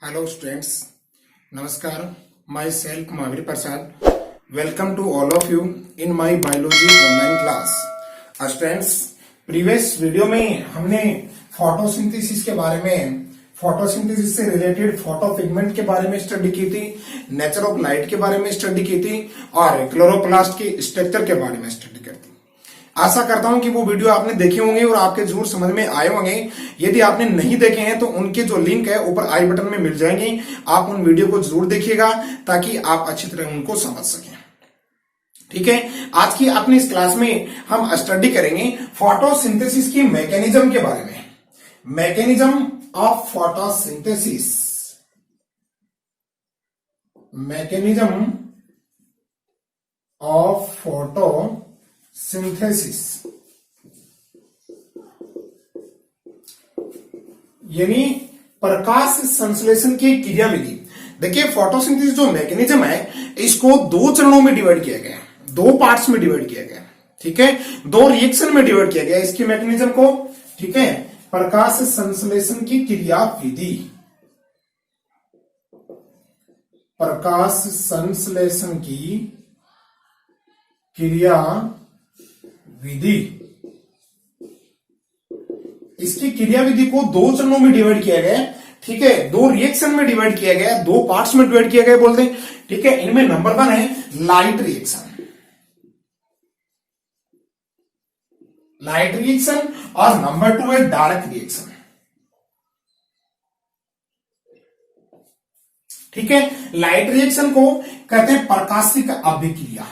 Hello students, Namaskar. Myself Mahavir Prasad. Welcome to all of you in my biology online class. Students, previous video में हमने photosynthesis के बारे में, photosynthesis से related photo pigment के बारे में स्टडी की थी, नेचर ऑफ लाइट के बारे में स्टडी की थी और क्लोरोप्लास्ट के स्ट्रक्चर के बारे में स्टडी की थी। आशा करता हूं कि वो वीडियो आपने देखे होंगे और आपके जरूर समझ में आए होंगे। यदि आपने नहीं देखे हैं तो उनके जो लिंक है ऊपर आई बटन में मिल जाएंगे। आप उन वीडियो को जरूर देखिएगा ताकि आप अच्छी तरह उनको समझ सकें। ठीक है, आज की अपनी इस क्लास में हम स्टडी करेंगे फोटोसिंथेसिस की मैकेनिज्म के बारे में। Mechanism of photosynthesis, mechanism of photosynthesis यानी प्रकाश संश्लेषण की क्रिया विधि। देखिए, फोटोसिंथेसिस जो मैकेनिज्म है इसको दो चरणों में डिवाइड किया गया, दो पार्ट्स में डिवाइड किया गया। ठीक है, दो रिएक्शन में डिवाइड किया गया इसकी मैकेनिज्म को। ठीक है, प्रकाश संश्लेषण की क्रिया विधि, प्रकाश संश्लेषण की क्रिया विधि, इसकी क्रिया विधि को दो चरणों में डिवाइड किया गया। ठीक है, दो रिएक्शन में डिवाइड किया गया, दो पार्ट्स में डिवाइड किया गया बोलते हैं। ठीक है, इनमें नंबर 1 है लाइट रिएक्शन, लाइट रिएक्शन, और नंबर 2 है डार्क रिएक्शन। ठीक है, लाइट रिएक्शन को कहते हैं प्रकाशिक अभिक्रिया,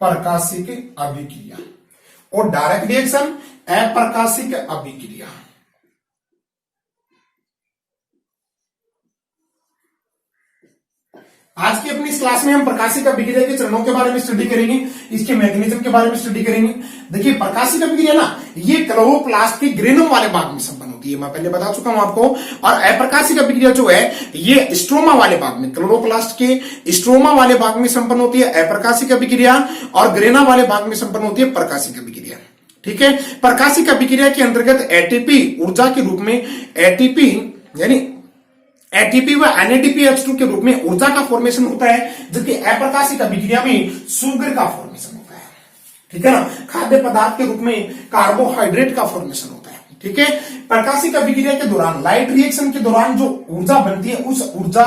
प्रकाशिक अभिक्रिया, और डायरेक्ट रिएक्शन अप्रकाशिक अभिक्रिया। आज की अपनी इस क्लास में हम प्रकाशिक अभिक्रिया के चरणों के बारे में स्टडी करेंगे, इसके मैकेनिज्म के बारे में स्टडी करेंगे। देखिए, प्रकाशिक अभिक्रिया ना ये क्लोरोप्लास्ट के ग्रेनम वाले भाग में संपन्न होती है, मैं पहले बता चुका हूं आपको। और अप्रकाशिक अभिक्रिया जो है ये स्ट्रोमा वाले भाग में, क्लोरोप्लास्ट के स्ट्रोमा वाले भाग में संपन्न होती है अप्रकाशिक अभिक्रिया, और ग्रेना वाले भाग में संपन्न होती है प्रकाशिक अभिक्रिया। ठीक है, प्रकाशिक अभिक्रिया के अंतर्गत एटीपी ऊर्जा के रूप में, एटीपी यानी एटीपी व NADPH2 के रूप में ऊर्जा का फॉर्मेशन होता है, जबकि अप्रकाशिक अभिक्रिया में शुगर का फॉर्मेशन होता है। ठीक है ना, खाद्य पदार्थ के रूप में कार्बोहाइड्रेट का फॉर्मेशन होता है। ठीक है, प्रकाशिक अभिक्रिया के दौरान, लाइट रिएक्शन के दौरान जो ऊर्जा बनती है उस ऊर्जा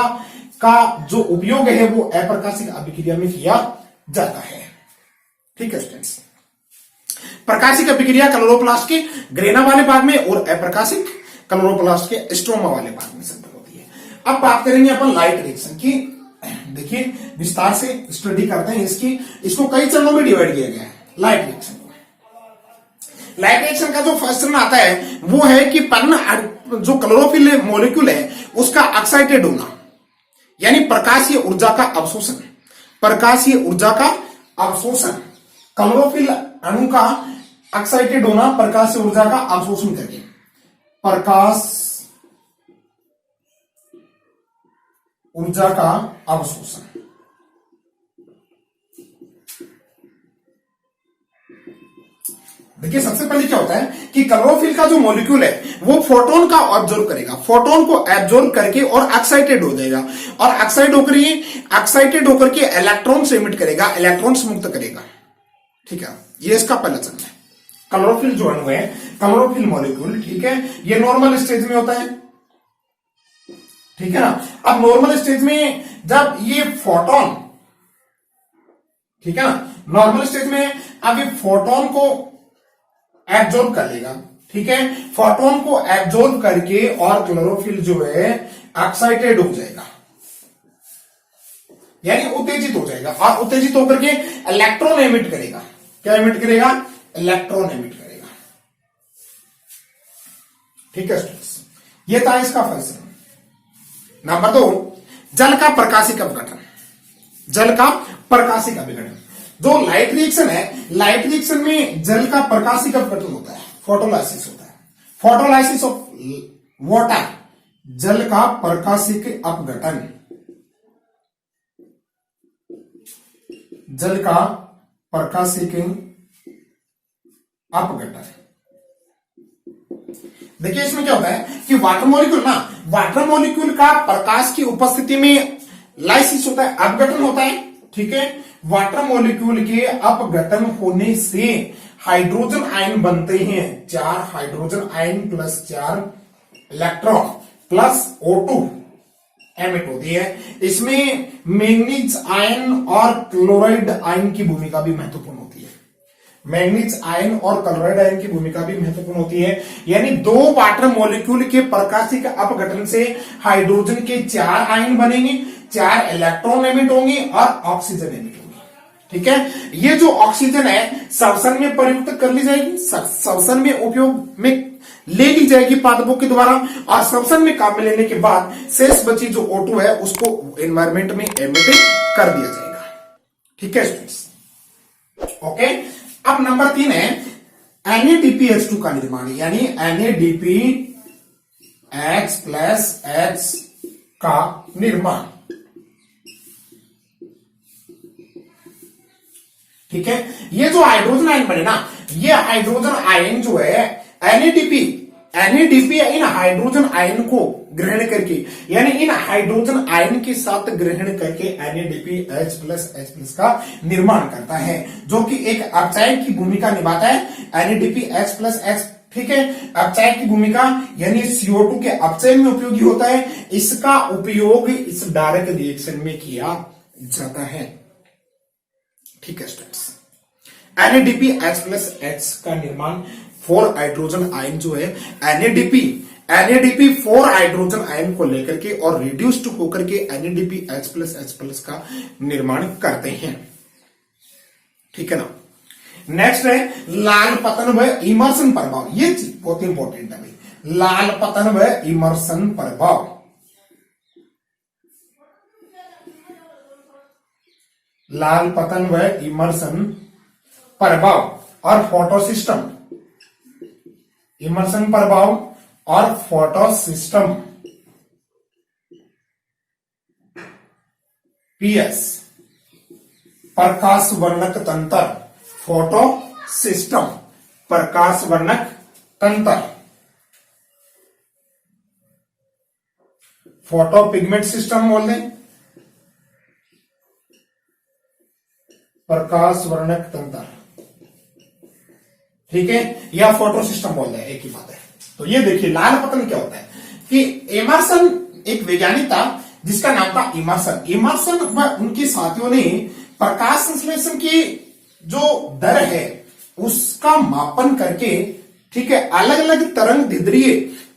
का जो उपयोग है वो अप्रकाशिक अभिक्रिया में किया जाता है। ठीक है स्टूडेंट्स, प्रकाशिक अभिक्रिया क्लोरोप्लास्ट के ग्रेना वाले भाग में और अप्रकाशिक क्लोरोप्लास्ट के स्ट्रोमा वाले भाग में संपन्न होती है। अब बात करेंगे अपन लाइट रिएक्शन की। देखिए, विस्तार से स्टडी करते हैं इसकी। इसको कई चरणों में डिवाइड किया गया है लाइट रिएक्शन को। लाइट रिएक्शन का जो फर्स्ट चरण आता है वो है कि पर्ण जो क्लोरोफिल मॉलिक्यूल है उसका एक्साइटेड होना, यानी प्रकाशीय ऊर्जा का अवशोषण, प्रकाशीय ऊर्जा का अवशोषण, क्लोरोफिल अणु का एक्साइटेड होना प्रकाश ऊर्जा का अवशोषण करके, प्रकाश ऊर्जा का अवशोषण। देखिए, सबसे पहले क्या होता है कि क्लोरोफिल का जो मॉलिक्यूल है वो फोटोन का ऑब्जॉर्व करेगा, फोटोन को एब्जॉर्व करके और एक्साइटेड हो जाएगा, और एक्साइटेड होकर के इलेक्ट्रॉन से एमिट करेगा, इलेक्ट्रॉन्स मुक्त करेगा। ठीक है, ये इसका पहला चरण है। क्लोरोफिल जो अणु है, क्लोरोफिल मॉलिक्यूल, ठीक है, ये नॉर्मल स्टेज में होता है। ठीक है ना, अब नॉर्मल स्टेज में जब ये फोटोन, ठीक है ना, नॉर्मल स्टेज में अब ये फोटोन को एब्जॉर्ब कर लेगा। ठीक है, फोटोन को एब्जॉर्ब करके और क्लोरोफिल जो है एक्साइटेड हो जाएगा, यानी उत्तेजित हो जाएगा, और उत्तेजित होकर के इलेक्ट्रॉन एमिट करेगा। क्या एमिट करेगा? इलेक्ट्रॉन एमिट करेगा। ठीक है स्टूडेंट्स, ये था इसका फर्स्ट चरण। नंबर 2, जल का प्रकाशिक अपघटन, जल का प्रकाशिक अपघटन। जो लाइट रिएक्शन है, लाइट रिएक्शन में जल का प्रकाशिक अपघटन होता है, फोटोलाइसिस होता है, फोटोलाइसिस ऑफ वाटर, जल का प्रकाशिक अपघटन, जल का प्रकाशिक अपघटन। देखिए इसमें क्या होता है कि वाटर मॉलिक्यूल ना, वाटर मॉलिक्यूल का प्रकाश की उपस्थिति में लाइसिस होता है, अपघटन होता है। ठीक है, वाटर मॉलिक्यूल के अपघटन होने से हाइड्रोजन आयन बनते हैं, 4 hydrogen ion plus 4 electron plus O2 emit होती है। इसमें मैंगनीज आयन और क्लोराइड आयन की भूमिका भी महत्वपूर्ण होती है। मैंगनीज आयन और क्लोराइड आयन की भूमिका भी महत्वपूर्ण होती है। यानी 2 वाटर मॉलिक्यूल के प्रकाशिक अपघटन से हाइड्रोजन के 4 आयन बनेंगे, 4 इलेक्ट्रॉन एमिट होंगे और ऑक्सीजन एमिट होंगे। ठीक है, ये जो ऑक्सीजन है श्वसन में प्रयुक्त कर ली जाएगी, श्वसन में उपयोग में ले ली जाएगी पादपों के द्वारा, और श्वसन में काम में लेने के बाद शेष बची जो O2 है उसको एनवायरमेंट में एमिट कर दिया जाएगा। ठीक है स्टूडेंट्स, ओके। अब नंबर 3 है NADPH2 का निर्माण, यानी NADPH+H का निर्माण। ठीक है, ये जो हाइड्रोजन आयन बने ना, ये हाइड्रोजन आयन जो है NADP इन हाइड्रोजन आयन को ग्रहण करके, यानी इन हाइड्रोजन आयन के साथ ग्रहण करके NADPH+H+ का निर्माण करता है, जो कि एक अपचायक की भूमिका निभाता है। NADPH+H, ठीक है, अपचायक की भूमिका, यानी CO2 के अपचय में उपयोगी होता है। इसका उपयोग इस डायरेक्ट रिएक्शन में किया जाता है। ठीक है स्टूडेंट्स, NADPH+H का निर्माण 4 हाइड्रोजन आयन जो है NADP 4 हाइड्रोजन आयन को लेकर के और रिड्यूस्ड होकर के NADPH+H+ का निर्माण करते हैं। ठीक है ना। नेक्स्ट है लाल पतन व इमर्सन प्रभाव। ये चीज बहुत इंपॉर्टेंट है भाई, लाल पतन व इमर्सन प्रभाव। लाल पतन व इमर्सन प्रभाव और फोटो सिस्टम, इमर्सन प्रभाव और फोटो सिस्टम PS, प्रकाश वर्णक तंत्र, फोटो सिस्टम प्रकाश वर्णक तंत्र, फोटो पिगमेंट सिस्टम बोल दें, प्रकाश वर्णक तंत्र। ठीक है, या फोटो सिस्टम बोल रहे हैं, एक ही बात है। तो ये देखिए लाल पतन क्या होता है कि इमर्सन एक वैज्ञानिक था जिसका नाम था इमर्सन व उनके साथियों ने प्रकाश संश्लेषण की जो दर है उसका मापन करके, ठीक है, अलग अलग तरंग धिद्रिय,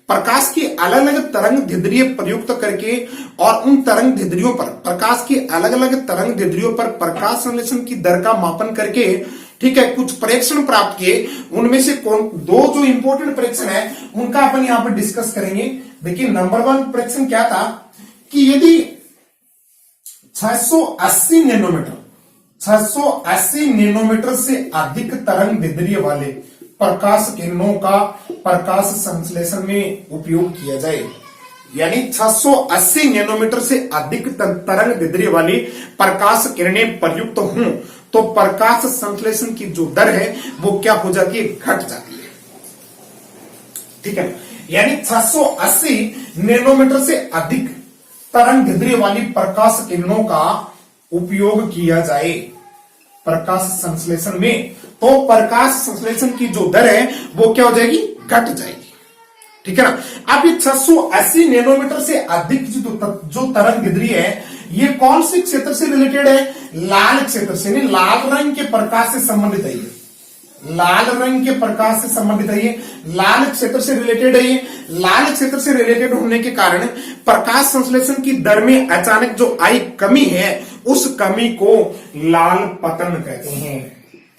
प्रकाश की अलग अलग तरंग धिद्रिय प्रयुक्त करके और उन तरंग धिद्रियों पर, प्रकाश की अलग अलग तरंग धिद्रियों पर प्रकाश संश्लेषण की दर का मापन करके, ठीक है, कुछ परीक्षण प्राप्त किए। उनमें से कौन 2 जो इंपॉर्टेंट परीक्षण है उनका अपन यहां पर डिस्कस करेंगे। देखिए नंबर 1 परीक्षण क्या था कि यदि 680 नैनोमीटर से अधिक तरंग धिद्रिय वाले प्रकाश किरणों का प्रकाश संश्लेषण में उपयोग किया जाए, यानी 680 नैनोमीटर से अधिक तरंग धिद्रिय वाली प्रकाश किरणें प्रयुक्त हों तो प्रकाश संश्लेषण की जो दर है वो क्या हो जाती है, घट जाती है। ठीक है, यानी 680 नैनोमीटर से अधिक तरंग धिद्रिय वाली प्रकाश किरणों का उपयोग किया जाए प्रकाश संश्लेषण में, तो प्रकाश संश्लेषण की जो दर है वो क्या हो जाएगी, घट जाएगी। ठीक है ना। अब ये 680 नैनोमीटर से अधिक जो तरंग धिद्रिय है ये कौन से क्षेत्र से रिलेटेड है, लाल क्षेत्र से, नहीं लाल रंग के प्रकाश से संबंधित है ये, लाल रंग के प्रकाश से संबंधित है ये, लाल क्षेत्र से रिलेटेड है ये। लाल क्षेत्र से रिलेटेड होने के कारण प्रकाश संश्लेषण की दर में अचानक जो आई कमी है उस कमी को लाल पतन कहते हैं।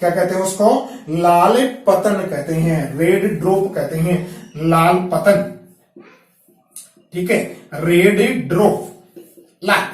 क्या कहते हैं उसको, लाल पतन कहते हैं, रेड ड्रॉप कहते हैं, लाल पतन। ठीक है, red drop, Lal.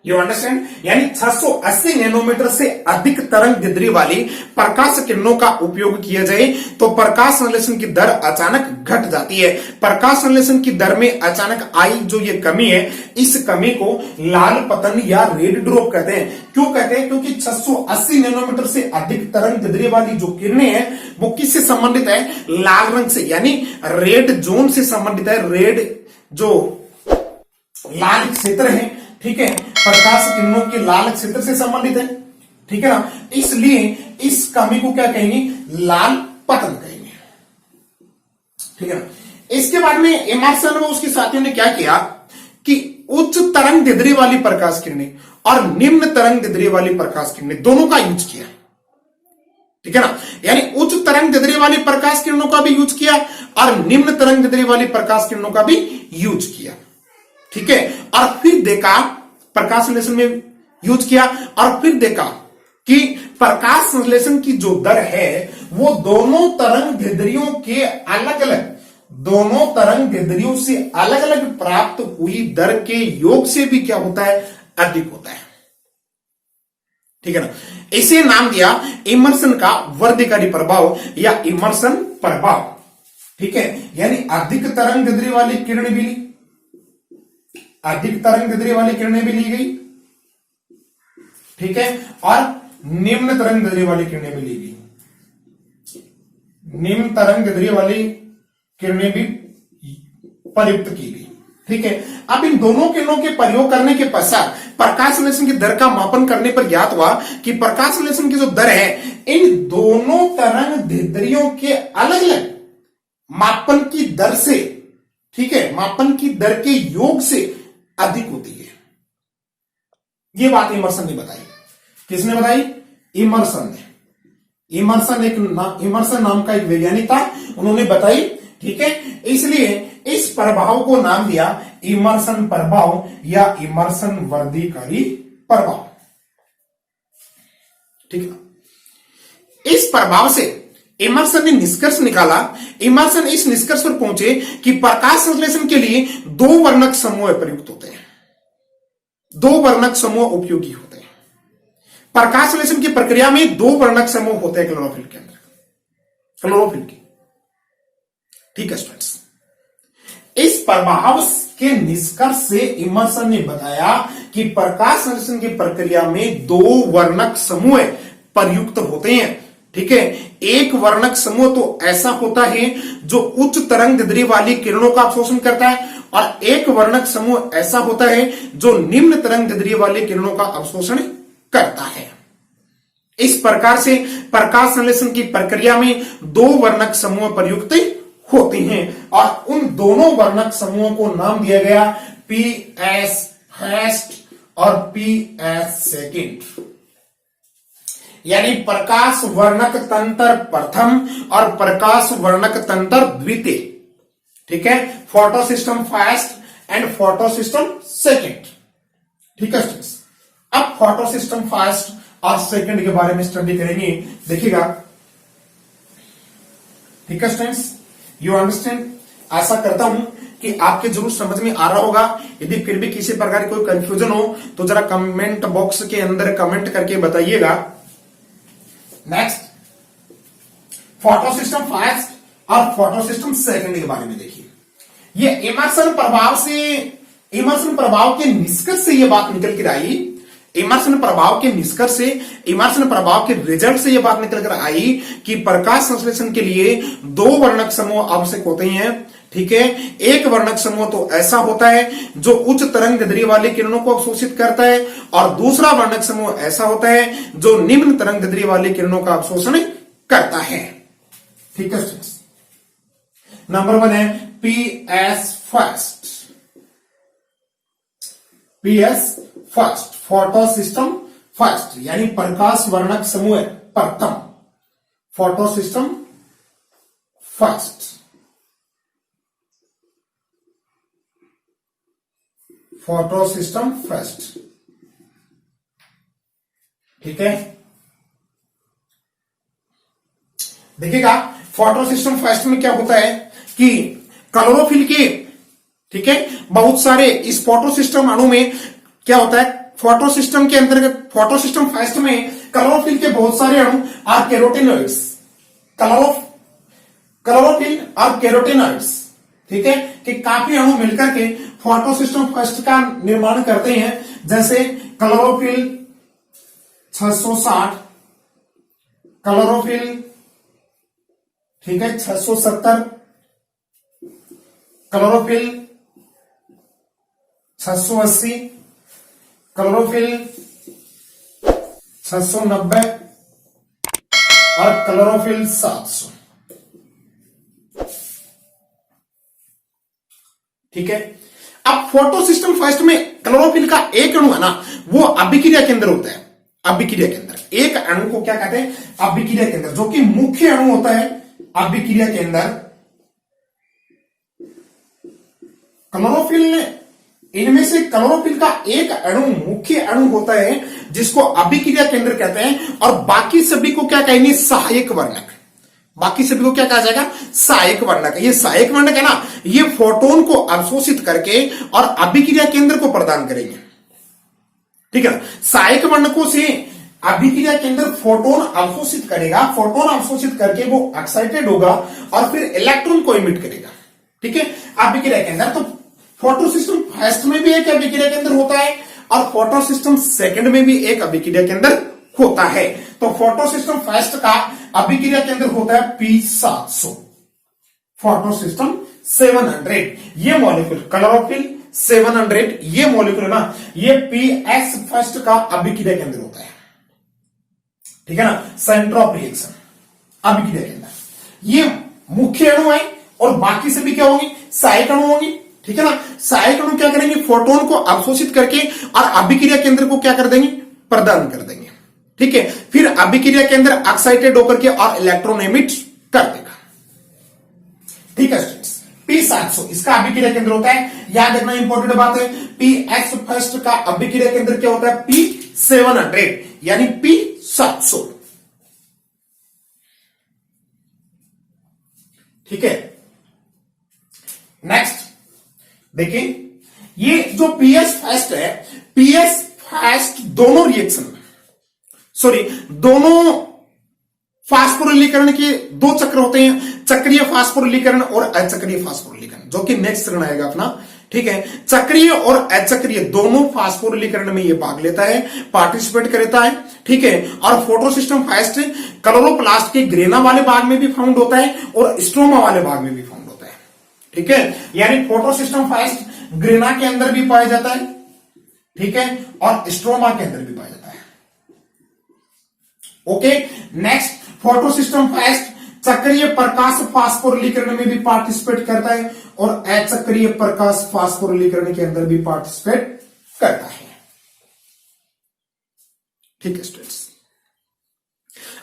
You understand, यानी 680 नैनोमीटर से अधिक तरंग दैर्ध्य वाली प्रकाश किरणों का उपयोग किया जाए तो प्रकाश संश्लेषण की दर अचानक घट जाती है। प्रकाश संश्लेषण की दर में अचानक आई जो ये कमी है, इस कमी को लाल पतन या रेड ड्रॉप कहते हैं। क्यों कहते हैं? क्योंकि 680 नैनोमीटर से अधिक तरंग दैर्ध्य वाली जो किरणें हैं वो किससे संबंधित है? लाल रंग से, यानी रेड जोन से संबंधित है। रेड जो लाल क्षेत्र है, ठीक है, प्रकाश किरणों के लाल क्षेत्र से संबंधित है, ठीक है ना, इसलिए इस कमी को क्या कहेंगे? लाल पतन कहेंगे, ठीक है ना। इसके बाद में एमर्सन व उसके साथियों ने क्या किया कि उच्च तरंग दैर्ध्य वाली प्रकाश किरणें और निम्न तरंग दैर्ध्य वाली प्रकाश किरणें दोनों का यूज किया, ठीक है ना, यानी उच्च तरंग दैर्ध्य वाली प्रकाश किरणों का भी यूज किया और निम्न तरंग दैर्ध्य वाली प्रकाश किरणों का भी यूज किया, ठीक है। और फिर देखा, प्रकाश संश्लेषण में यूज किया और फिर देखा कि प्रकाश संश्लेषण की जो दर है वो दोनों तरंग दैर्ध्यों के अलग अलग, दोनों तरंग दैर्ध्यों से अलग अलग प्राप्त हुई दर के योग से भी क्या होता है? अधिक होता है, ठीक है ना। इसे नाम दिया इमर्सन का वर्धिकारी प्रभाव या इमर्सन प्रभाव, ठीक है, यानी अधिक तरंग दैर्ध्य वाली किरण भी ली, अधिक तरंग दैर्ध्य वाली किरणें भी ली गई, ठीक है, और निम्न तरंग दैर्ध्य वाली किरणें भी ली गई, निम्न तरंग दैर्ध्य वाली किरणें भी प्रयुक्त की गई, ठीक है। अब इन दोनों किरणों के प्रयोग करने के पश्चात प्रकाश संश्लेषण की दर का मापन करने पर ज्ञात हुआ कि प्रकाश संश्लेषण की जो दर है इन दोनों तरंग दैर्ध्यों के अलग अलग मापन की दर से, ठीक है, मापन की दर के योग से अधिक होती है। यह बात इमर्सन ने बताई। किसने बताई? इमर्सन ने। इमर्सन नाम का एक वैज्ञानिक था, उन्होंने बताई, ठीक है। इसलिए इस प्रभाव को नाम दिया इमर्सन प्रभाव या इमर्सन वर्धिकारी प्रभाव, ठीक है। इस प्रभाव से इमर्सन ने निष्कर्ष निकाला, इमर्सन इस निष्कर्ष पर पहुंचे कि प्रकाश संश्लेषण के लिए दो वर्णक समूह प्रयुक्त होते हैं, दो वर्णक समूह उपयोगी होते हैं। प्रकाश संश्लेषण की प्रक्रिया में दो वर्णक समूह होते हैं क्लोरोफिल के अंदर, क्लोरोफिल की, ठीक है स्टूडेंट्स। इस प्रभाव के निष्कर्ष से इमर्सन ने बताया कि प्रकाश संश्लेषण की प्रक्रिया में दो वर्णक समूह प्रयुक्त होते हैं, ठीक है। एक वर्णक समूह तो ऐसा होता है जो उच्च तरंग दैर्ध्य वाली किरणों का अवशोषण करता है और एक वर्णक समूह ऐसा होता है जो निम्न तरंग दैर्ध्य वाली किरणों का अवशोषण करता है। इस प्रकार से प्रकाश संश्लेषण की प्रक्रिया में दो वर्णक समूह प्रयुक्त होते हैं और उन दोनों वर्णक समूहों को नाम दिया गया PS फर्स्ट और PS सेकंड, यानी प्रकाश वर्णक तंत्र प्रथम और प्रकाश वर्णक तंत्र द्वितीय, ठीक है। Photo system first and photo system second, ठीक है स्टूडेंट्स। अब फोटो सिस्टम फर्स्ट और सेकंड के बारे में स्टडी करेंगे, देखिएगा, ठीक है स्टूडेंट्स। यू अंडरस्टैंड, आशा करता हूं कि आपके जरूर समझ में आ रहा होगा। यदि फिर भी किसी प्रकार की कोई कंफ्यूजन हो तो जरा कमेंट बॉक्स के अंदर कमेंट करके बताइएगा। नेक्स्ट, फोटो सिस्टम फर्स्ट और फोटो सिस्टम सेकंड के बारे में देखिए। ये इमर्सन प्रभाव के निष्कर्ष से यह बात निकल कर आई, इमर्सन प्रभाव के निष्कर्ष से, इमर्सन प्रभाव के रिजल्ट से यह बात निकल कर आई कि प्रकाश संश्लेषण के लिए दो वर्णक समूह आवश्यक होते हैं, ठीक है। एक वर्णक समूह तो ऐसा होता है जो उच्च तरंग दैर्ध्य वाली किरणों को अवशोषित करता है और दूसरा वर्णक समूह ऐसा होता है जो निम्न तरंग दैर्ध्य वाली किरणों का अवशोषण करता है, ठीक है। नंबर 1 है PS first, PS first, photo system first, यानी प्रकाश वर्णक समूह प्रथम, photo system first, photo system first, ठीक है। देखिएगा, फोटो सिस्टम फर्स्ट में क्या होता है कि क्लोरोफिल के, ठीक है, बहुत सारे इस फोटो सिस्टम अणु में क्या होता है, फोटो सिस्टम के अंतर्गत, फोटो सिस्टम फर्स्ट में क्लोरोफिल के बहुत सारे अणु और कैरोटीनॉइड्स, क्लोरोफिल और कैरोटीनॉइड्स, ठीक है, कि काफी अणु मिलकर के फोटो सिस्टम फर्स्ट का निर्माण करते हैं। जैसे क्लोरोफिल 660, क्लोरोफिल, ठीक है, 670, क्लोरोफिल 680, क्लोरोफिल 690 और क्लोरोफिल 700, ठीक है। अब फोटो सिस्टम फर्स्ट में क्लोरोफिल का एक अणु है ना, वो अभिक्रिया केंद्र होता है। अभिक्रिया केंद्र, एक अणु को क्या कहते हैं? अभिक्रिया केंद्र, जो कि मुख्य अणु होता है। अभिक्रिया केंद्र क्लोरोफिल, इनमें से क्लोरोफिल का एक अणु मुख्य अणु होता है जिसको अभिक्रिया केंद्र कहते हैं, और बाकी सभी को क्या कहेंगे? सहायक वर्णक। बाकी सभी को क्या कहा जाएगा? सहायक वर्णक। ये सहायक वर्णक है ना, ये फोटोन को अवशोषित करके और अभिक्रिया केंद्र को प्रदान करेंगे, ठीक है। सहायक वर्णकों से अभिक्रिया केंद्र फोटोन अवशोषित करेगा, फोटोन अवशोषित करके वो एक्साइटेड होगा और फिर इलेक्ट्रॉन को इमिट करेगा, ठीक है। अभिक्रिया केंद्र, तो फोटो सिस्टम फर्स्ट में भी एक अभिक्रिया केंद्र होता है और फोटो सिस्टम सेकंड में भी एक अभिक्रिया केंद्र होता है। तो फोटो सिस्टम फर्स्ट का अभिक्रिया केंद्र होता है P700, फोटो सिस्टम 700, ये मॉलिक्यूल क्लोरोफिल 700, ये मॉलिक्यूल ना, ये PS फर्स्ट का अभिक्रिया केंद्र होता है, ठीक है ना, सेंटर ऑफ रिएक्शन, अभिक्रिया केंद्र। ये मुख्य अणु है और बाकी सभी क्या होंगे? सहायक अणु होंगे, ठीक है ना। सहायक अणु क्या करेंगे? फोटोन को अवशोषित करके और अभिक्रिया केंद्र को क्या कर देंगे? प्रदान कर देंगे, ठीक है। फिर अभिक्रिया केंद्र एक्साइटेड होकर के और इलेक्ट्रॉन एमिट कर देगा, ठीक है स्टूडेंट्स। P700 इसका अभिक्रिया केंद्र होता है, याद रखना इंपॉर्टेंट बात है। PS फर्स्ट का अभिक्रिया केंद्र क्या होता है? P700 यानी P700, ठीक है। नेक्स्ट देखिए, ये जो PS फर्स्ट है, PS फर्स्ट दोनों रिएक्शन, दोनों फास्फोरिलीकरण के दो चक्र होते हैं, चक्रीय फास्फोरिलीकरण और अचक्रीय फास्फोरिलीकरण, जो कि नेक्स्ट चरण आएगा अपना, ठीक है। चक्रीय और अचक्रीय दोनों फास्फोरिलीकरण में ये भाग लेता है, पार्टिसिपेट करता है, ठीक है। और फोटो सिस्टम फर्स्ट क्लोरोप्लास्ट के ग्रेना वाले भाग में भी फाउंड होता है और स्ट्रोमा वाले भाग में भी फाउंड होता है, ठीक है। यानी फोटो सिस्टम फर्स्ट ग्रेना के अंदर भी पाया जाता है, ठीक है, और स्ट्रोमा के अंदर भी पाया जाता है। Okay, next, photo system first चक्रीय प्रकाश फास्फोरिलीकरण में भी पार्टिसिपेट करता है और अचक्रीय प्रकाश फास्फोरिलीकरण के अंदर भी पार्टिसिपेट करता है, ठीक है स्टूडेंट्स।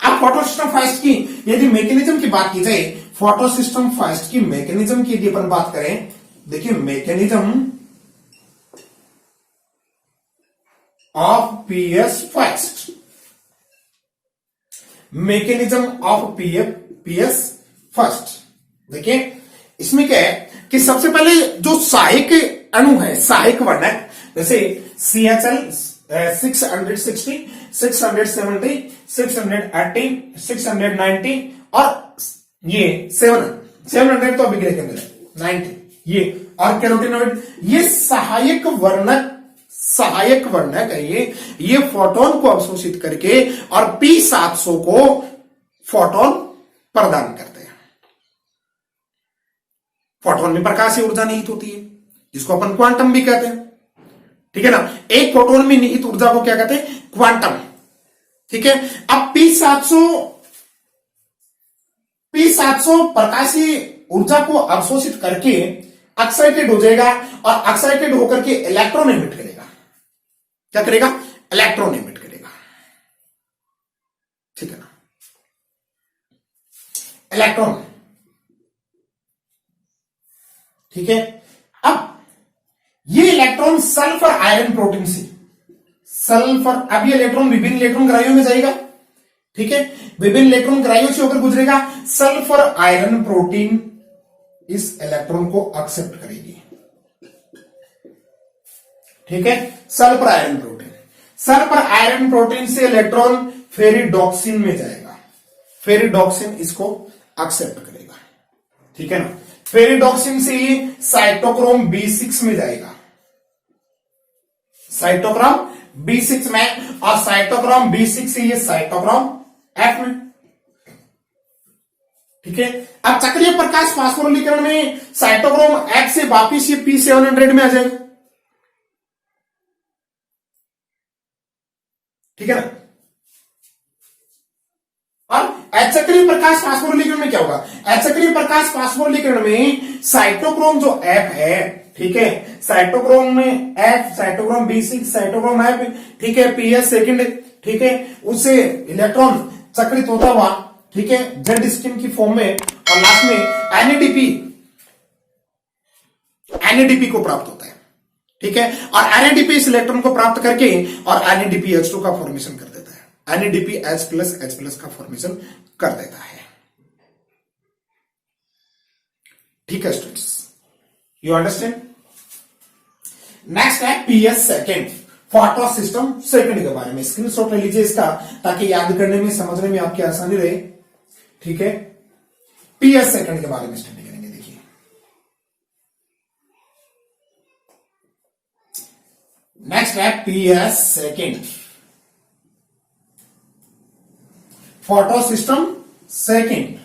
अब फोटो सिस्टम फर्स्ट की यदि मैकेनिज्म की बात की जाए, फोटो सिस्टम फर्स्ट की मैकेनिज्म की यदि अपन बात करें, देखिए mechanism of PS first, mechanism of PS first, देखिए इसमें क्या है कि सबसे पहले जो सहायक अणु है, सहायक वर्णक, जैसे CHL 660, 670, 680, 690 और ये 700 तो अभिक्रिया केंद्र है, 90 ये, और कैरोटीनॉइड, ये सहायक वर्णक है। ये फोटोन को अवशोषित करके और P700 को फोटोन प्रदान करते हैं। फोटोन में प्रकाशीय ऊर्जा निहित होती है, जिसको अपन क्वांटम भी कहते हैं, ठीक है ना। एक फोटोन में निहित ऊर्जा को क्या कहते हैं? क्वांटम, ठीक है। अब P700 प्रकाशीय ऊर्जा को अवशोषित करके एक्साइटेड हो जाएगा और एक्साइटेड होकर के इलेक्ट्रॉन एमिट करेगा। क्या करेगा? इलेक्ट्रॉन एमिट करेगा, ठीक है ना, इलेक्ट्रॉन, ठीक है। अब ये इलेक्ट्रॉन सल्फर आयरन प्रोटीन से, अब ये इलेक्ट्रॉन विभिन्न इलेक्ट्रॉन ग्राहियों में जाएगा, ठीक है, विभिन्न इलेक्ट्रॉन ग्राहियों से होकर गुजरेगा। सल्फर आयरन प्रोटीन इस इलेक्ट्रॉन को एक्सेप्ट करेगी, ठीक है, सल्फर आयरन प्रोटीन। सर पर आयरन प्रोटीन से इलेक्ट्रॉन फेरिडॉक्सिन में जाएगा, फेरिडॉक्सिन इसको एक्सेप्ट करेगा, ठीक है ना। फेरिडॉक्सिन से ये साइटोक्रोम B6 में जाएगा, साइटोक्रोम B6 में, और साइटोक्रोम B6 से ये साइटोक्रोम F में, ठीक है। अब चक्रीय प्रकाश फास्फोरिलीकरण में साइटोक्रोम F से वापिस ये P700 में आ जाएगा, ठीक है ना। और अचक्रीय प्रकाश फास्फोरिलीकरण में क्या होगा, अचक्रीय प्रकाश फास्फोरिलीकरण में साइटोक्रोम जो F है, ठीक है, साइटोक्रोम में F, cytochrome B6, cytochrome F, ठीक है, PS सेकंड, ठीक है, उससे इलेक्ट्रॉन चक्रित होता हुआ, ठीक है, जेड स्किन की फॉर्म में, और लास्ट में एनएडीपी को प्राप्त होता है, ठीक है। और एनएडीपी इस इलेक्ट्रॉन को प्राप्त करके और NADPH2 का फॉर्मेशन कर देता है, NADPH+H+ का फॉर्मेशन कर देता है, ठीक है स्टूडेंट्स, यू अंडरस्टैंड। नेक्स्ट है PS second, photo system second के बारे में स्क्रीनशॉट ले लीजिए इसका, ताकि याद करने में समझने में आपकी आसानी रहे, ठीक है। PS सेकंड के बारे में स्टडी करेंगे, देखिए नेक्स्ट है PS second, photo system second.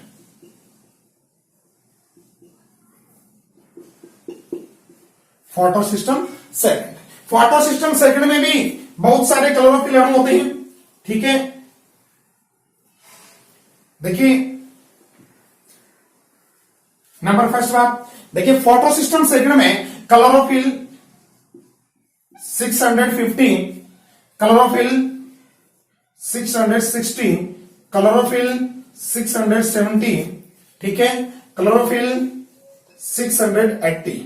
Photo system second, photo system second में भी बहुत सारे क्लोरोफिल अणु होते हैं, ठीक है। देखिए नंबर फर्स्ट बात, देखिए फोटो सिस्टम सेकंड में क्लोरोफिल 615, क्लोरोफिल 616, क्लोरोफिल 670, ठीक है, क्लोरोफिल 680,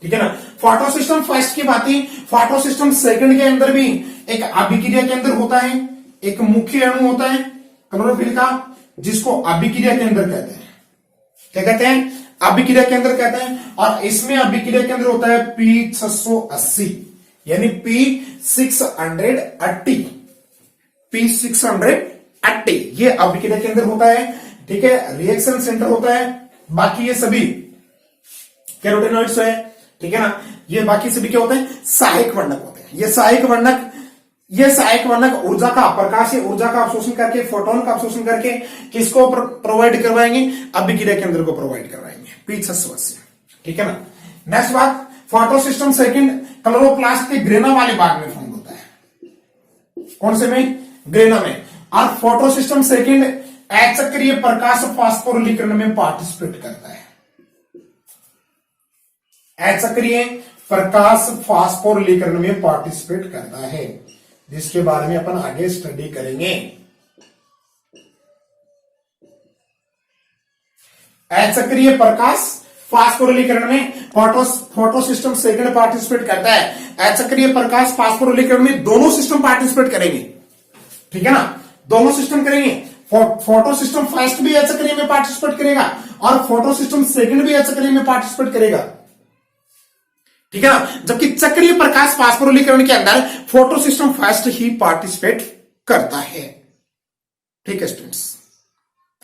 ठीक है ना। फोटो सिस्टम फर्स्ट की बात ही, फोटो सिस्टम सेकंड के अंदर भी एक अभिक्रिया केंद्र होता है, एक मुख्य अणु होता है क्लोरोफिल का, जिसको अभिक्रिया केंद्र कहते हैं। क्या कहते हैं? अभिक्रिया केंद्र कहते हैं। और इसमें अभिक्रिया केंद्र होता है P680 यानी P680, P680 ये अभिक्रिया केंद्र होता है, ठीक है, रिएक्शन सेंटर होता है। बाकी ये सभी कैरोटेनॉइड्स है, ठीक है ना, ये बाकी सभी क्या होते हैं? सहायक वर्णक होते हैं। ये सहायक वर्णक ऊर्जा का, प्रकाशीय ऊर्जा का अवशोषण करके, फोटोन का अवशोषण करके किसको प्रोवाइड करवाएंगे? अभिक्रिया केंद्र को प्रोवाइड करवाएंगे, P680, ठीक है ना। नेक्स्ट बात, फोटो सिस्टम सेकंड क्लोरोप्लास्ट के ग्रेना वाले भाग में फाउंड होता है। कौन से में? ग्रेना में। और फोटो सिस्टम सेकंड अचक्रीय प्रकाश फास्फोरिलीकरण में पार्टिसिपेट करता है। अचक्रीय प्रकाश फास्फोरिलीकरण में पार्टिसिपेट करता है, जिसके बारे में अपन आगे स्टडी करेंगे। अचक्रीय प्रकाश फास्फोरिलीकरण में फोटो सिस्टम सेकंड पार्टिसिपेट करता है। अचक्रीय प्रकाश फास्फोरिलीकरण में दोनों सिस्टम पार्टिसिपेट करेंगे, ठीक है ना, दोनों सिस्टम करेंगे। फोटो सिस्टम फर्स्ट भी अचक्रीय में पार्टिसिपेट करेगा और फोटो सिस्टम सेकंड भी अचक्रीय में पार्टिसिपेट करेगा, ठीक है ना। जबकि चक्रीय प्रकाश फास्फोरिलीकरण के अंदर फोटो सिस्टम फर्स्ट ही पार्टिसिपेट करता है, ठीक है स्टूडेंट्स।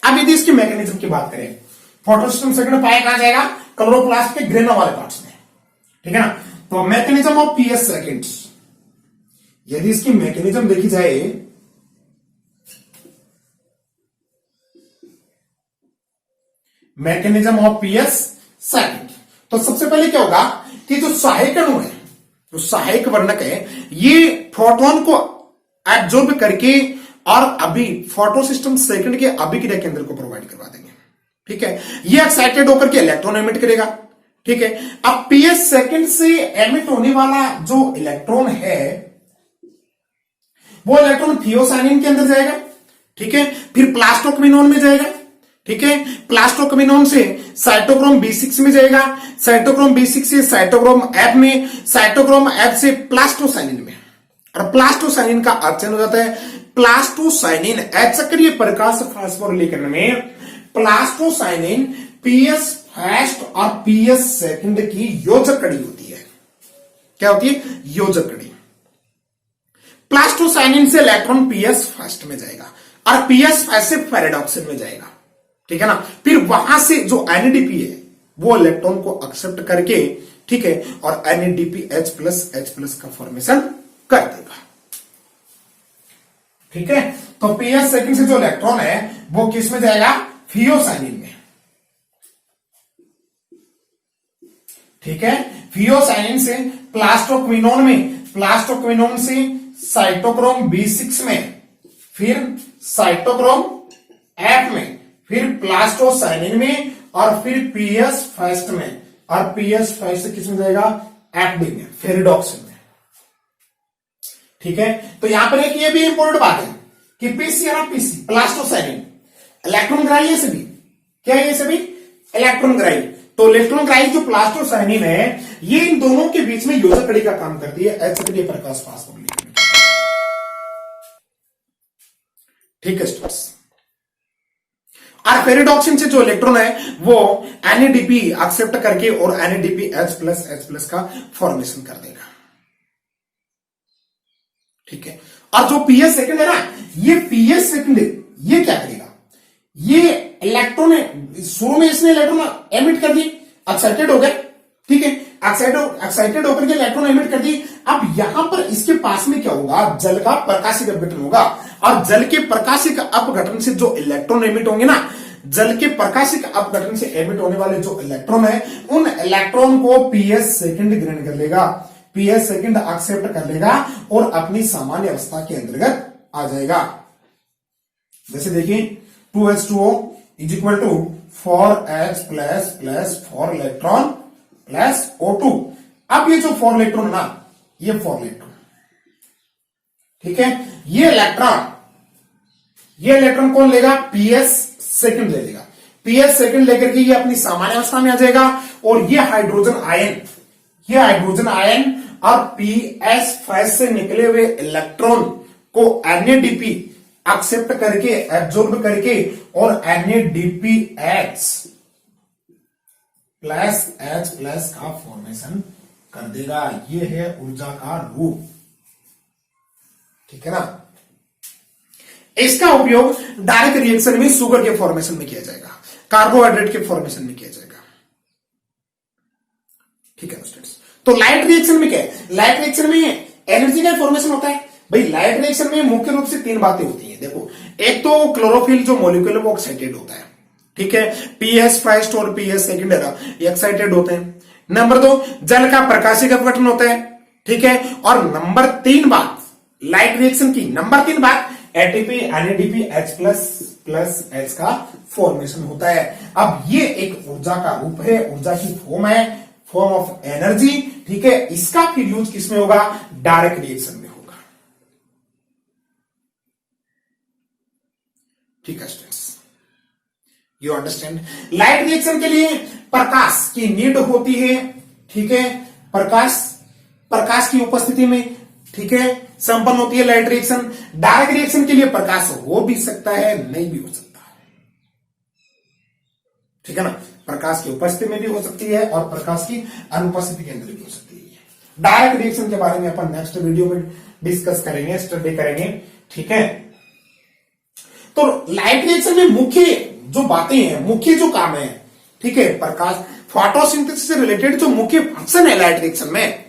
अब यदि इसकी मैकेनिज्म की बात करें, फोटो सिस्टम सेकंड पाया कहां जाएगा? क्लोरोप्लास्ट के ग्रेना वाले पार्ट्स में, ठीक है ना। तो मैकेनिज्म ऑफ PS सेकंड, यदि इसकी मैकेनिज्म देखी जाए, मैकेनिज्म ऑफ PS सेकंड, तो सबसे पहले क्या होगा कि जो सहायक अणु है, जो सहायक वर्णक है, ये प्रोटॉन को एब्जॉर्ब करके और अभी फोटो सिस्टम सेकंड के अभिक्रिया केंद्र को प्रोवाइड करवा देंगे, ठीक है। ये एक्साइटेड होकर के इलेक्ट्रॉन एमिट करेगा, ठीक है। अब PS सेकंड से एमिट होने वाला जो इलेक्ट्रॉन है, वो इलेक्ट्रॉन थियोसाइनिन के अंदर जाएगा, ठीक है, फिर प्लास्टोक्विनोन में जाएगा, ठीक है, प्लास्टोक्विनोन से साइटोक्रोम B6 में जाएगा, साइटोक्रोम B6 से साइटोक्रोम F में, साइटोक्रोम F से प्लास्टोसाइनिन में, और प्लास्टोसाइनिन का अर्थ चेंज हो जाता है। प्लास्टोसाइनिन अचक्रीय प्रकाश फास्फोरिलीकरण में प्लास्टोसाइनिन PS फर्स्ट और PS सेकंड की योजक कड़ी होती है। क्या होती है? योजक कड़ी, प्लास्टोसाइनिन से इलेक्ट्रॉन पीएस फर्स्ट में जाएगा और पीएस फर्स्ट से पैराडॉक्सिन में जाएगा, ठीक है ना। फिर वहां से जो एनएडीपी है वो इलेक्ट्रॉन को एक्सेप्ट करके, ठीक है, और एनएडीपी H+ का फॉर्मेशन कर देगा, ठीक है। तो पीएस सेकंड से जो इलेक्ट्रॉन है वो किस में जाएगा, थियोसाइनिन में, ठीक है। थियोसाइनिन से प्लास्टोक्विनोन में, प्लास्टोक्विनोन से साइटोक्रोम B6 में, फिर साइटोक्रोम F में, फिर प्लास्टोसाइनिन में, और फिर पीएस फर्स्ट में, और पीएस फर्स्ट से किस में जाएगा, एफडी में, फेरिडॉक्सिन में, ठीक है। तो यहां पर एक ये भी इंपॉर्टेंट बात है कि पीसी और पीसी प्लास्टोसाइनिन इलेक्ट्रॉन ग्राही है सभी, क्या है ये सभी इलेक्ट्रॉन ग्राही। तो इलेक्ट्रॉन ग्राही जो प्लास्टोसाइनिन है ये इन दोनों के बीच में योजक कड़ी का काम करती है, सक्रिय प्रकाश पास करने के लिए, ठीक है स्टूडेंट्स। और फेरिडॉक्सिन से जो इलेक्ट्रॉन है वो एनएडीपी एक्सेप्ट करके और एनएडीपी H+ का फॉर्मेशन कर देगा, ठीक है। और जो पीएस सेकंड है ना, ये पीएस सेकंड ये क्या करेगा, ये इलेक्ट्रॉन शुरू में इसने इलेक्ट्रॉन एमिट कर दी, एक्साइटेड हो गए, ठीक है, एक्साइटेड होकर के इलेक्ट्रॉन एमिट कर दी। अब यहां पर इसके पास में क्या होगा, जल का प्रकाशिक अपघटन होगा, और जल के प्रकाशिक अपघटन से जो इलेक्ट्रॉन एमिट होंगे ना, जल के प्रकाशिक अपघटन से एमिट होने वाले जो इलेक्ट्रॉन है उन इलेक्ट्रॉन को पीएस सेकंड ग्रहण कर लेगा, पीएस सेकंड एक्सेप्ट कर लेगा और अपनी सामान्य अवस्था के अंतर्गत आ जाएगा। जैसे देखिए 2H2O is equal to 4H+ 4 electron plus O2। अब ये जो 4 इलेक्ट्रॉन ना, ये 4 इलेक्ट्रॉन, ठीक है, ये इलेक्ट्रॉन कौन लेगा, पीएस सेकंड ले लेगा, पीएस सेकंड लेकर के ये अपनी सामान्य अवस्था में आ जाएगा, और ये हाइड्रोजन आयन और पीएस फर्स्ट से निकले हुए इलेक्ट्रॉन को एनएडीपी एक्सेप्ट करके, एब्जॉर्ब करके, और NADPH+ का फॉर्मेशन कर देगा। ये है ऊर्जा का रूप, ठीक है ना। इसका उपयोग डायरेक्ट रिएक्शन में शुगर के फॉर्मेशन में किया जाएगा, कार्बोहाइड्रेट के फॉर्मेशन में किया जाएगा, ठीक है स्टूडेंट्स। तो लाइट रिएक्शन में क्या है, लाइट रिएक्शन में एनर्जी का फॉर्मेशन होता है भाई। लाइट रिएक्शन में मुख्य रूप से 3 बातें होती हैं, देखो, एक तो क्लोरोफिल जो मॉलिक्यूल है वो एक्साइटेड होता है, ठीक है, पीएस फर्स्ट और पीएस सेकंड एक्साइटेड होते हैं। नंबर 2 जल का प्रकाशिक अपघटन होता है, ठीक है, और नंबर 3 बात लाइट रिएक्शन की, नंबर 3 बात एटीपी एनएडीपी H++ का फॉर्मेशन होता है। अब ये एक ऊर्जा का रूप है, ऊर्जा की फॉर्म है, फॉर्म ऑफ एनर्जी, ठीक है। इसका फिर यूज किसमें होगा, डायरेक्ट रिएक्शन में होगा, ठीक है students, you understand. Light reaction के लिए प्रकाश की नीड होती है, ठीक है, प्रकाश की उपस्थिति में, ठीक है, संपन्न होती है लाइट रिएक्शन। डायरेक्ट रिएक्शन के लिए प्रकाश हो भी सकता है, नहीं भी हो सकता है, ठीक है ना। प्रकाश की उपस्थिति में भी हो सकती है और प्रकाश की अनुपस्थिति के अंदर भी हो सकती है। डायरेक्ट रिएक्शन के बारे में अपन नेक्स्ट वीडियो में डिस्कस करेंगे, स्टडी करेंगे, ठीक है। तो लाइट रिएक्शन में मुख्य जो बातें हैं, मुख्य जो काम है, ठीक है, प्रकाश फोटोसिंथेसिस से रिलेटेड जो मुख्य फंक्शन है लाइट रिएक्शन में,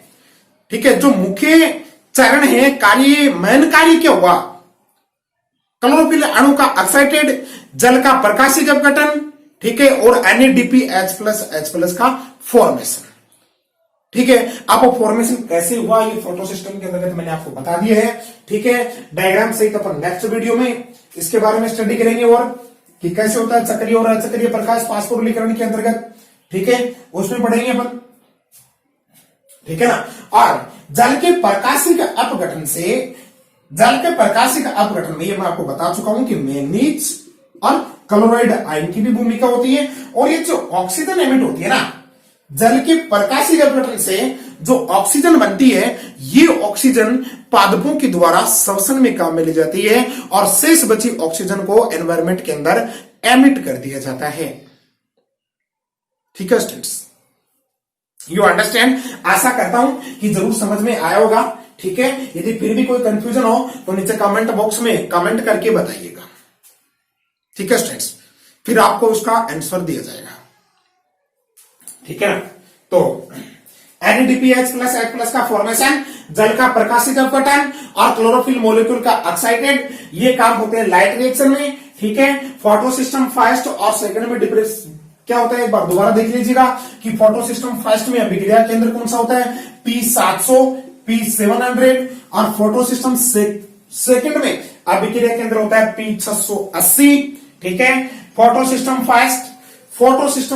ठीक है, जो मुख्य चरण है, कार्य, मेन कार्य क्या हुआ, क्लोरोफिल अणु का एक्साइटेड, जल का प्रकाशिक अपघटन, ठीक है, और NADP H++ का फॉर्मेशन, ठीक है। अब फॉर्मेशन कैसे हुआ ये फोटो सिस्टम के अंतर्गत मैंने आपको बता दिया है, ठीक है। डायग्राम सहित अपन नेक्स्ट वीडियो में इसके बारे में स्टडी करेंगे, और कि कैसे होता है सक्रिय और अचक्रिय प्रकाश फास्फोरिलीकरण के अंतर्गत, ठीक है, उसमें पढ़ेंगे अपन, ठीक है ना। और जल के प्रकाशिक अपघटन में ये मैं आपको बता चुका हूं कि मैंगनीज और क्लोराइड आयन की भी भूमिका होती है, और ये जो ऑक्सीजन एमिट होती है ना, जल के प्रकाशिक अपघटन से जो ऑक्सीजन बनती है, ये ऑक्सीजन पादपों के द्वारा श्वसन में काम में ली जाती है, और शेष बची ऑक्सीजन को एनवायरमेंट के अंदर एमिट कर दिया जाता है, ठीक है स्टूडेंट्स, यू अंडरस्टैंड। आशा करता हूं कि जरूर समझ में आया होगा, ठीक है, यदि फिर भी कोई कंफ्यूजन हो तो नीचे कमेंट बॉक्स में कमेंट करके बताइएगा। ठीक है स्टूडेंट्स, फिर आपको उसका आंसर दिया जाएगा। ठीक है ना, तो NADPH प्लस H प्लस का फॉर्मेशन, जल का प्रकाशित अपघटन और क्लोरोफिल मॉलिक्यूल का ऑक्साइडेड, ये काम होते हैं लाइट रिएक्शन में। ठीक है, फोटो सिस्टम फर्स्ट और सेकंड में डिप्रेस क्या होता है, एक बार दोबारा देख लीजिएगा कि फोटो सिस्टम फर्स्ट में अभिक्रिया केंद्र कौन सा होता है, P700, P700, और फोटो सिस्टम सेकंड में अभिक्रिया केंद्र होता है P680। ठीक है, फोटो सिस्टम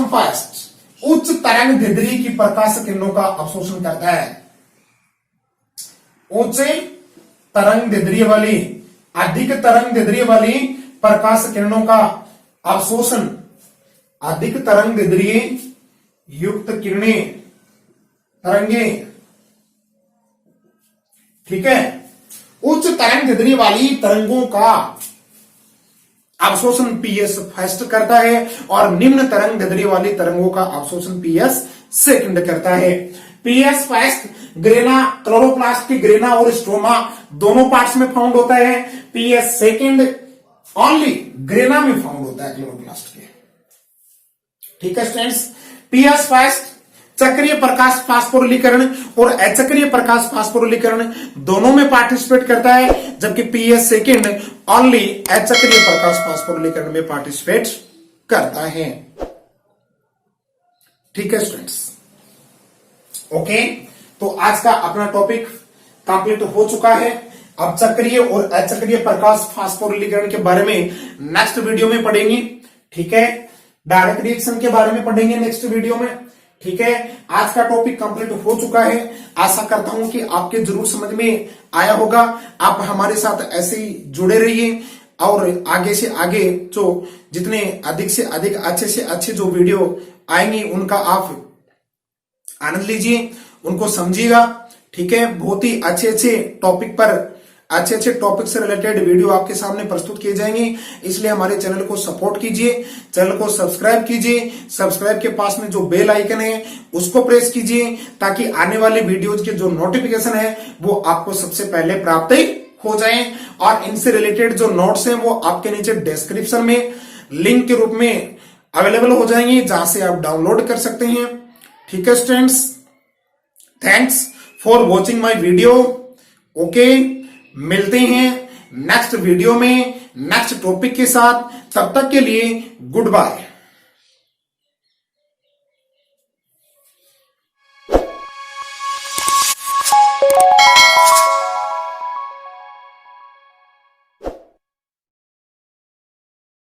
फर्स्ट उच्च तरंग दैर्ध्य की प्रकाश किरणों का अवशोषण करता है। उच्च तरंग दैर्ध्य वाली, अधिक तरंग दैर्ध्य वाली प्रकाश किरणों का अवशोषण, अधिक तरंग दैर्ध्य युक्त किरणें, तरंगे। ठीक है, उच्च तरंग दैर्ध्य वाली तरंगों का अवशोषण PS फर्स्ट करता है और निम्न तरंग दैर्ध्य वाली तरंगों का अवशोषण PS सेकंड करता है। PS फर्स्ट ग्रेना, क्लोरोप्लास्ट की ग्रेना और स्ट्रोमा दोनों पार्ट्स में फाउंड होता है। PS सेकंड ओनली ग्रेना में फाउंड होता है क्लोरोप्लास्ट के। ठीक है स्टूडेंट्स, PS फर्स्ट चक्रीय प्रकाश फास्फोरिलीकरण और अचक्रीय प्रकाश फास्फोरिलीकरण दोनों में पार्टिसिपेट करता है, जबकि PS सेकंड ओनली अचक्रीय प्रकाश फास्फोरिलीकरण में पार्टिसिपेट करता है। ठीक है स्टूडेंट्स, ओके, तो आज का अपना टॉपिक कंप्लीट हो चुका है। अब चक्रीय और अचक्रीय प्रकाश फास्फोरिलीकरण के बारे में नेक्स्ट वीडियो में पढ़ेंगे। ठीक है, डायरेक्ट रिएक्शन के बारे में पढ़ेंगे नेक्स्ट वीडियो में। ठीक है, आज का टॉपिक कंप्लीट हो चुका है। आशा करता हूं कि आपके जरूर समझ में आया होगा। आप हमारे साथ ऐसे ही जुड़े रहिए और आगे से आगे जो जितने अधिक से अधिक अच्छे से अच्छे जो वीडियो आएंगे उनका आप आनंद लीजिए, उनको समझिएगा। ठीक है, बहुत ही अच्छे अच्छे टॉपिक से रिलेटेड वीडियो आपके सामने प्रस्तुत किए जाएंगे, इसलिए हमारे चैनल को सपोर्ट कीजिए, चैनल को सब्सक्राइब कीजिए। सब्सक्राइब के पास में जो बेल आइकन है उसको प्रेस कीजिए, ताकि आने वाले वीडियोज के जो नोटिफिकेशन है वो आपको सबसे पहले प्राप्त हो जाए। और इनसे रिलेटेड जो नोट्स हैं वो आपके नीचे डिस्क्रिप्शन में लिंक के रूप में अवेलेबल हो जाएंगे, जहां से आप डाउनलोड कर सकते हैं। ठीक है students, thanks for watching my video. Okay, मिलते हैं नेक्स्ट वीडियो में नेक्स्ट टॉपिक के साथ। तब तक के लिए गुड बाय।